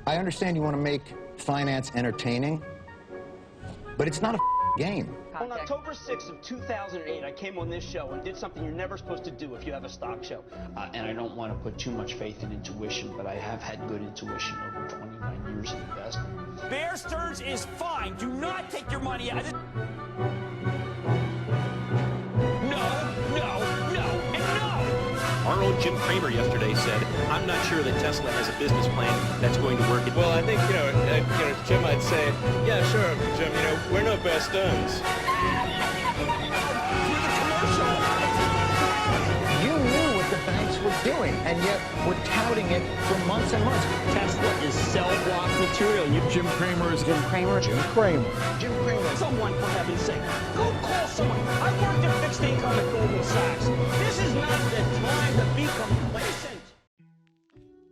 I understand you want to make finance entertaining, but it's not a game. On October 6th of 2008, I came on this show and did something you're never supposed to do if you have a stock show. And I don't want to put too much faith in intuition, but I have had good intuition over 29 years of investing. Bear Stearns is fine. Do not take your money out. Our own Jim Cramer yesterday said, I'm not sure that Tesla has a business plan that's going to work. Well, I think, Jim might say, yeah, sure, Jim, we're no Bear Stearns. You knew what the banks were doing, and yet we're touting it for months and months. Tesla is cell block material. Jim Cramer is Jim Cramer. Jim Cramer. Jim Cramer. Someone, for heaven's sake, go call someone. I worked in fixed income at Goldman Sachs. This is not the time to be complacent.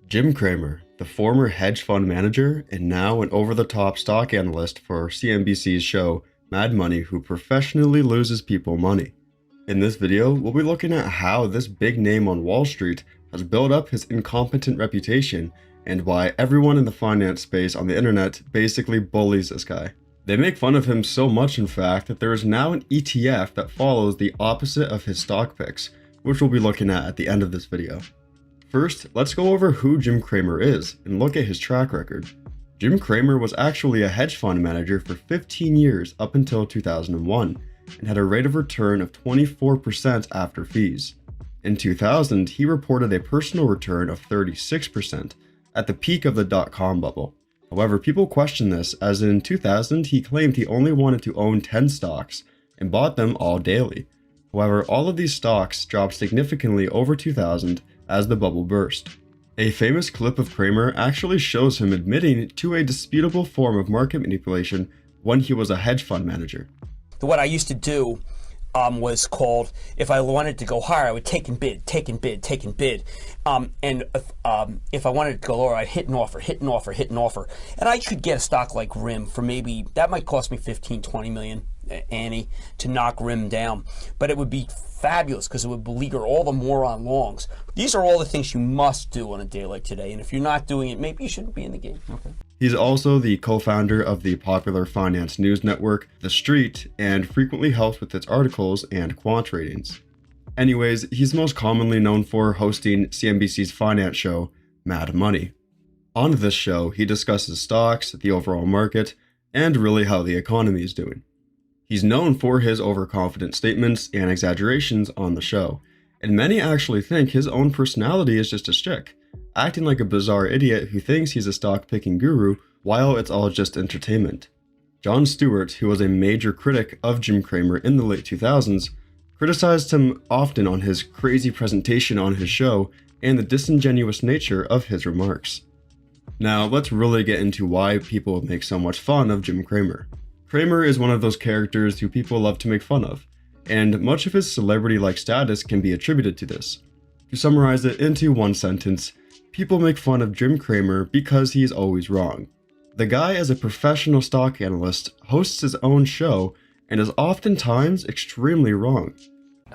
Jim Cramer, the former hedge fund manager and now an over-the-top stock analyst for CNBC's show Mad Money, who professionally loses people money. In this video, we'll be looking at how this big name on Wall Street has built up his incompetent reputation and why everyone in the finance space on the internet basically bullies this guy. They make fun of him so much, in fact, that there is now an ETF that follows the opposite of his stock picks, which we'll be looking at the end of this video. First, let's go over who Jim Cramer is and look at his track record. Jim Cramer was actually a hedge fund manager for 15 years up until 2001 and had a rate of return of 24% after fees. In 2000, he reported a personal return of 36% at the peak of the dot-com bubble. However, people question this, as in 2000 he claimed he only wanted to own 10 stocks and bought them all daily. However, all of these stocks dropped significantly over 2000 as the bubble burst. A famous clip of Cramer actually shows him admitting to a disputable form of market manipulation when he was a hedge fund manager. What I used to do was called, if I wanted to go higher, I would take and bid. And if I wanted to go lower, I'd hit an offer. And I could get a stock like RIM for maybe, that might cost me 15, 20 million, Annie, to knock RIM down. But it would be fabulous because it would beleaguer all the moron longs. These are all the things you must do on a day like today. And if you're not doing it, maybe you shouldn't be in the game. Okay. He's also the co-founder of the popular finance news network, The Street, and frequently helps with its articles and quant ratings. Anyways, he's most commonly known for hosting CNBC's finance show, Mad Money. On this show, he discusses stocks, the overall market, and really how the economy is doing. He's known for his overconfident statements and exaggerations on the show, and many actually think his own personality is just a shtick, acting like a bizarre idiot who thinks he's a stock-picking guru while it's all just entertainment. Jon Stewart, who was a major critic of Jim Cramer in the late 2000s, criticized him often on his crazy presentation on his show and the disingenuous nature of his remarks. Now, let's really get into why people make so much fun of Jim Cramer. Cramer is one of those characters who people love to make fun of, and much of his celebrity-like status can be attributed to this. To summarize it into one sentence, people make fun of Jim Cramer because he's always wrong. The guy, as a professional stock analyst, hosts his own show and is oftentimes extremely wrong.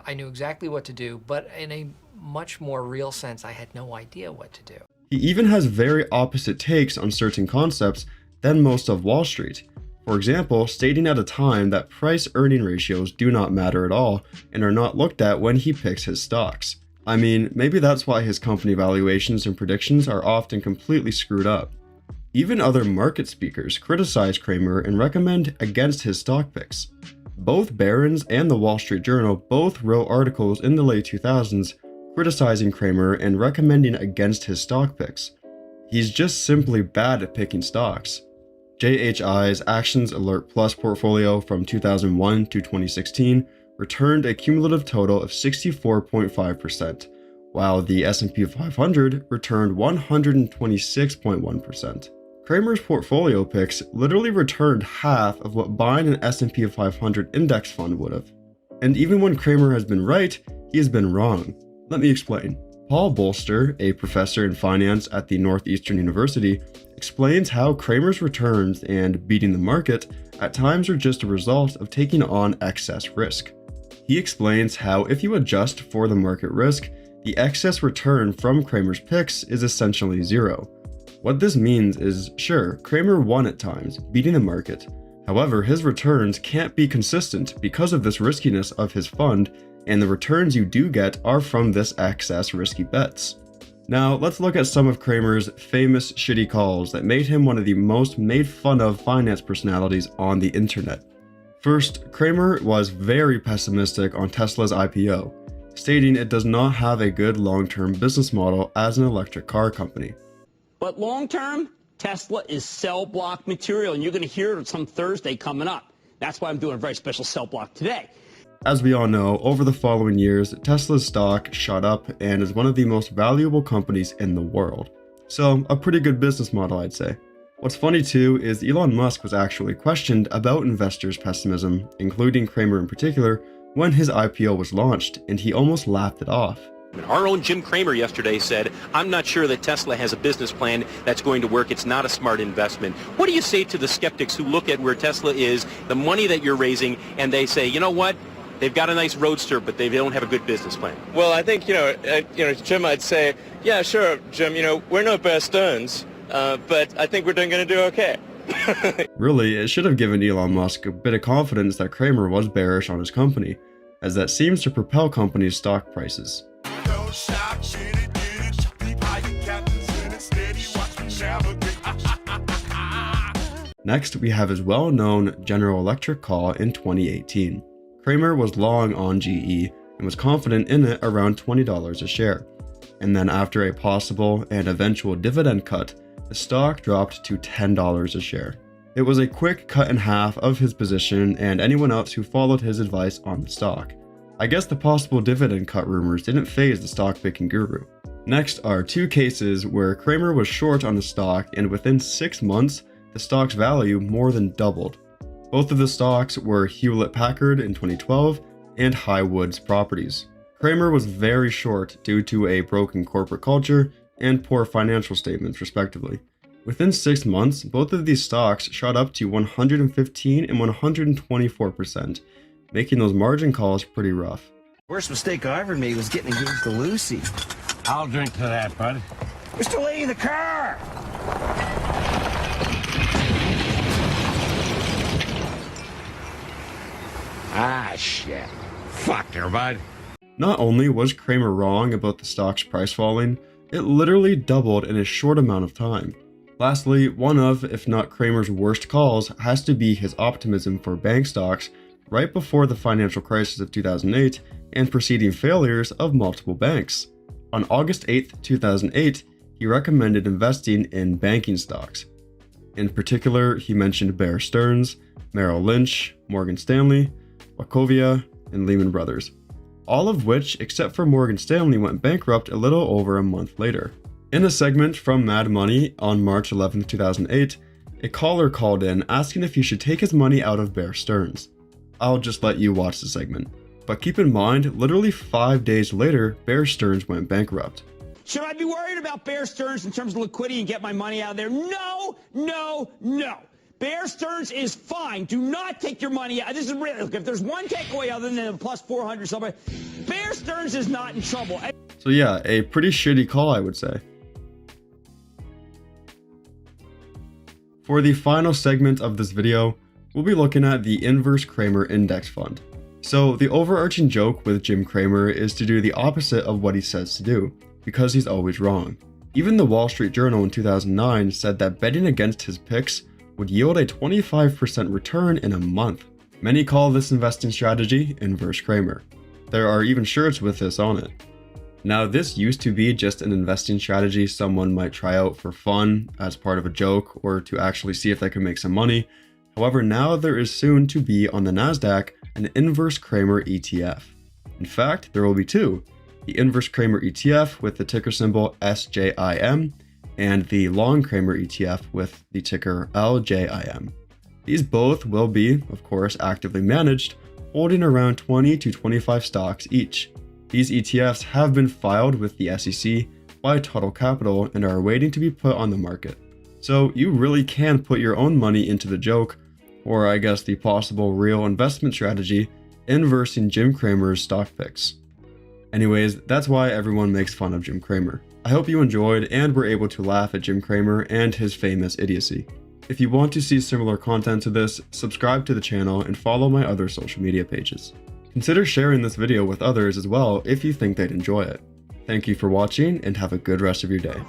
I knew exactly what to do, but in a much more real sense, I had no idea what to do. He even has very opposite takes on certain concepts than most of Wall Street. For example, stating at a time that price-earning ratios do not matter at all and are not looked at when he picks his stocks. I mean, maybe that's why his company valuations and predictions are often completely screwed up. Even other market speakers criticize Cramer and recommend against his stock picks. Both Barron's and the Wall Street Journal both wrote articles in the late 2000s criticizing Cramer and recommending against his stock picks. He's just simply bad at picking stocks. JHI's Actions Alert Plus portfolio from 2001 to 2016 returned a cumulative total of 64.5%, while the S&P 500 returned 126.1%. Cramer's portfolio picks literally returned half of what buying an S&P 500 index fund would have. And even when Cramer has been right, he has been wrong. Let me explain. Paul Bolster, a professor in finance at the Northeastern University, explains how Cramer's returns and beating the market at times are just a result of taking on excess risk. He explains how if you adjust for the market risk, the excess return from Cramer's picks is essentially zero. What this means is, sure, Kramer won at times, beating the market. However, his returns can't be consistent because of this riskiness of his fund, and the returns you do get are from this excess risky bets. Now, let's look at some of Kramer's famous shitty calls that made him one of the most made fun of finance personalities on the internet. First, Kramer was very pessimistic on Tesla's IPO, stating it does not have a good long-term business model as an electric car company. But long term, Tesla is cell block material, and you're going to hear it some Thursday coming up. That's why I'm doing a very special cell block today. As we all know, over the following years, Tesla's stock shot up and is one of the most valuable companies in the world. So, a pretty good business model, I'd say. What's funny too is Elon Musk was actually questioned about investors' pessimism, including Kramer in particular, when his IPO was launched, and he almost laughed it off. Our own Jim Cramer yesterday said, I'm not sure that Tesla has a business plan that's going to work. It's not a smart investment. What do you say to the skeptics who look at where Tesla is, the money that you're raising, and they say, you know what? They've got a nice roadster, but they don't have a good business plan. Well, I think, Jim, I'd say, yeah, sure, Jim, we're no Bear Stearns, but I think we're going to do okay. Really, it should have given Elon Musk a bit of confidence that Kramer was bearish on his company, as that seems to propel companies' stock prices. Next, we have his well-known General Electric call in 2018. Kramer was long on GE and was confident in it around $20 a share. And then after a possible and eventual dividend cut, the stock dropped to $10 a share. It was a quick cut in half of his position and anyone else who followed his advice on the stock. I guess the possible dividend cut rumors didn't faze the stock picking guru. Next are two cases where Kramer was short on the stock and within 6 months, the stock's value more than doubled. Both of the stocks were Hewlett-Packard in 2012 and Highwoods Properties. Kramer was very short due to a broken corporate culture and poor financial statements, respectively. Within 6 months, both of these stocks shot up to 115 and 124%, making those margin calls pretty rough. Worst mistake I ever made was getting engaged to Lucy. I'll drink to that, bud. We're still late in the car! Ah, shit. Fuck her, bud. Not only was Kramer wrong about the stock's price falling, it literally doubled in a short amount of time. Lastly, one of, if not Kramer's worst calls, has to be his optimism for bank stocks right before the financial crisis of 2008 and preceding failures of multiple banks. On August 8, 2008, he recommended investing in banking stocks. In particular, he mentioned Bear Stearns, Merrill Lynch, Morgan Stanley, Wachovia, and Lehman Brothers, all of which, except for Morgan Stanley, went bankrupt a little over a month later. In a segment from Mad Money on March 11, 2008, a caller called in asking if he should take his money out of Bear Stearns. I'll just let you watch the segment. But keep in mind, literally 5 days later, Bear Stearns went bankrupt. Should I be worried about Bear Stearns in terms of liquidity and get my money out of there? No, no, no. Bear Stearns is fine. Do not take your money out. This is really, look, if there's one takeaway other than a plus 400 somewhere, Bear Stearns is not in trouble. So yeah, a pretty shitty call, I would say. For the final segment of this video, we'll be looking at the Inverse Kramer Index Fund. So the overarching joke with Jim Cramer is to do the opposite of what he says to do, because he's always wrong. Even the Wall Street Journal in 2009 said that betting against his picks would yield a 25% return in a month. Many call this investing strategy Inverse Kramer. There are even shirts with this on it. Now, this used to be just an investing strategy someone might try out for fun, as part of a joke, or to actually see if they can make some money. However, now there is soon to be on the NASDAQ an Inverse Kramer ETF. In fact, there will be two. The Inverse Kramer ETF with the ticker symbol SJIM, and the Long Kramer ETF with the ticker LJIM. These both will be, of course, actively managed, holding around 20 to 25 stocks each. These ETFs have been filed with the SEC by Total Capital and are waiting to be put on the market. So you really can put your own money into the joke, or I guess the possible real investment strategy, inversing Jim Cramer's stock picks. Anyways, that's why everyone makes fun of Jim Cramer. I hope you enjoyed and were able to laugh at Jim Cramer and his famous idiocy. If you want to see similar content to this, subscribe to the channel and follow my other social media pages. Consider sharing this video with others as well if you think they'd enjoy it. Thank you for watching and have a good rest of your day.